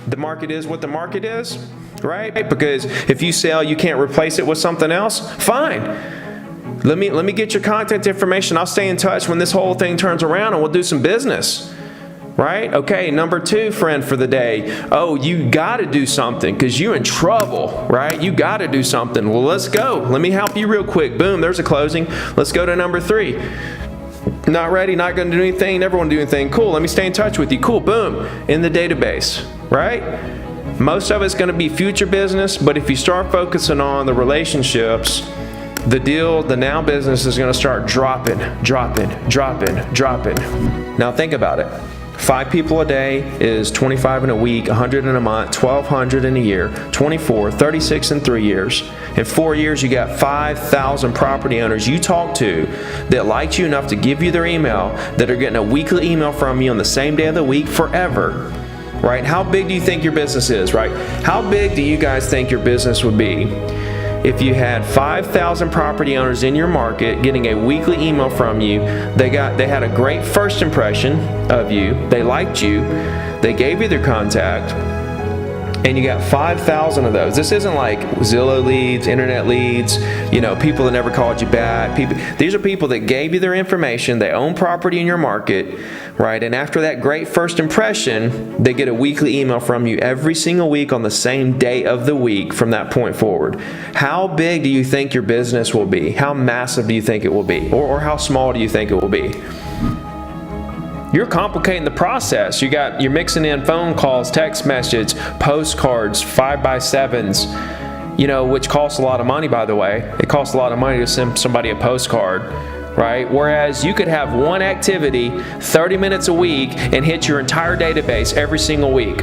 The market is what the market is, right? Because if you sell, you can't replace it with something else, fine. Let me get your contact information. I'll stay in touch when this whole thing turns around and we'll do some business. Right? Okay, number 2 friend for the day. Oh, you got to do something because you're in trouble, right? You got to do something. Well, let's go. Let me help you real quick. Boom, there's a closing. Let's go to number 3. Not ready, not going to do anything, never want to do anything. Cool, let me stay in touch with you. Cool, boom, in the database, right? Most of it's going to be future business, but if you start focusing on the relationships, the now business is going to start dropping. Now think about it. 5 people a day is 25 in a week, 100 in a month, 1,200 in a year, 24, 36 in 3 years. In 4 years, you got 5,000 property owners you talk to that liked you enough to give you their email, that are getting a weekly email from you on the same day of the week forever, right? How big do you think your business is, right? How big do you guys think your business would be if you had 5,000 property owners in your market getting a weekly email from you? They had a great first impression of you, they liked you, they gave you their contact, and you got 5,000 of those. This isn't like Zillow leads, internet leads, people that never called you back. These are people that gave you their information, they own property in your market, right? And after that great first impression, they get a weekly email from you every single week on the same day of the week from that point forward. How big do you think your business will be? How massive do you think it will be? Or how small do you think it will be? You're complicating the process. You're mixing in phone calls, text messages, postcards, 5x7s, which costs a lot of money, by the way. It costs a lot of money to send somebody a postcard, right? Whereas you could have one activity, 30 minutes a week, and hit your entire database every single week.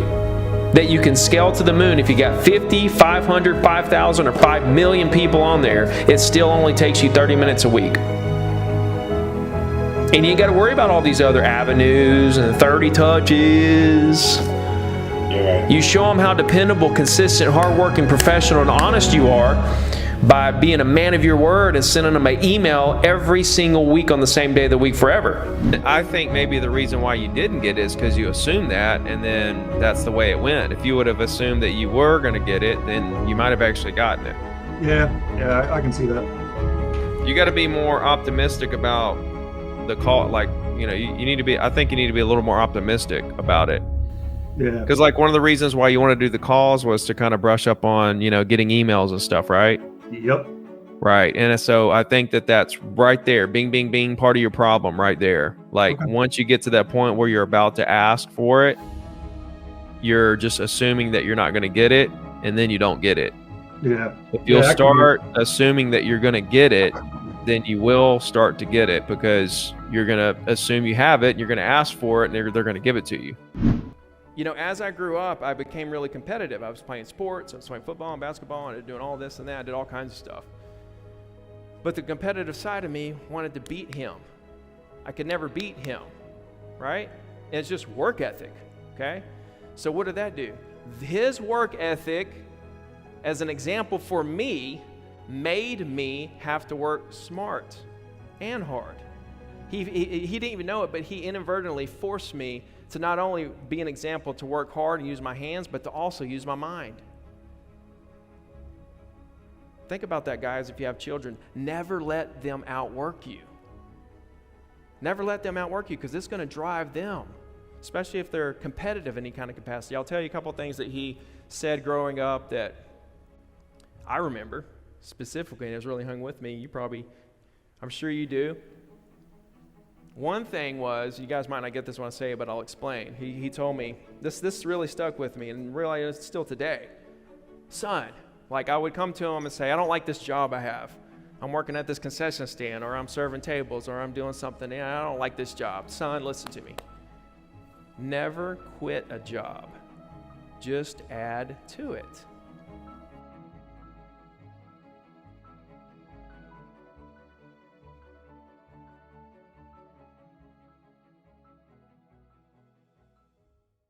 That you can scale to the moon. If you got 50, 500, 5,000, or 5 million people on there, it still only takes you 30 minutes a week. And you ain't got to worry about all these other avenues and 30 touches. Yeah. You show them how dependable, consistent, hardworking, professional, and honest you are by being a man of your word and sending them an email every single week on the same day of the week forever. I think maybe the reason why you didn't get it is because you assumed that, and then that's the way it went. If you would have assumed that you were going to get it, then you might have actually gotten it. Yeah, I can see that. You got to be more optimistic about the call. You need to be, I think you need to be a little more optimistic about it. Yeah. Because one of the reasons why you want to do the calls was to kind of brush up on, getting emails and stuff, right? Yep. Right. And so I think that's right there. Bing, bing, bing, part of your problem right there. Okay. Once you get to that point where you're about to ask for it, you're just assuming that you're not going to get it, and then you don't get it. Yeah. If you'll start assuming that you're going to get it, then you will start to get it, because you're going to assume you have it, and you're going to ask for it, and they're going to give it to you. As I grew up, I became really competitive. I was playing sports, I was playing football and basketball, and I was doing all this and that. I did all kinds of stuff. But the competitive side of me wanted to beat him. I could never beat him, right? And it's just work ethic, okay? So what did that do? His work ethic, as an example for me, made me have to work smart and hard. He didn't even know it, but he inadvertently forced me to not only be an example to work hard and use my hands, but to also use my mind. Think about that, guys, if you have children. Never let them outwork you. Never let them outwork you, because it's going to drive them, especially if they're competitive in any kind of capacity. I'll tell you a couple of things that he said growing up that I remember specifically, and it's really hung with me. I'm sure you do. One thing was, you guys might not get this when I say it, but I'll explain. He told me, this really stuck with me, and really it's still today. Son, I would come to him and say, I don't like this job I have. I'm working at this concession stand, or I'm serving tables, or I'm doing something, and I don't like this job. Son, listen to me. Never quit a job. Just add to it.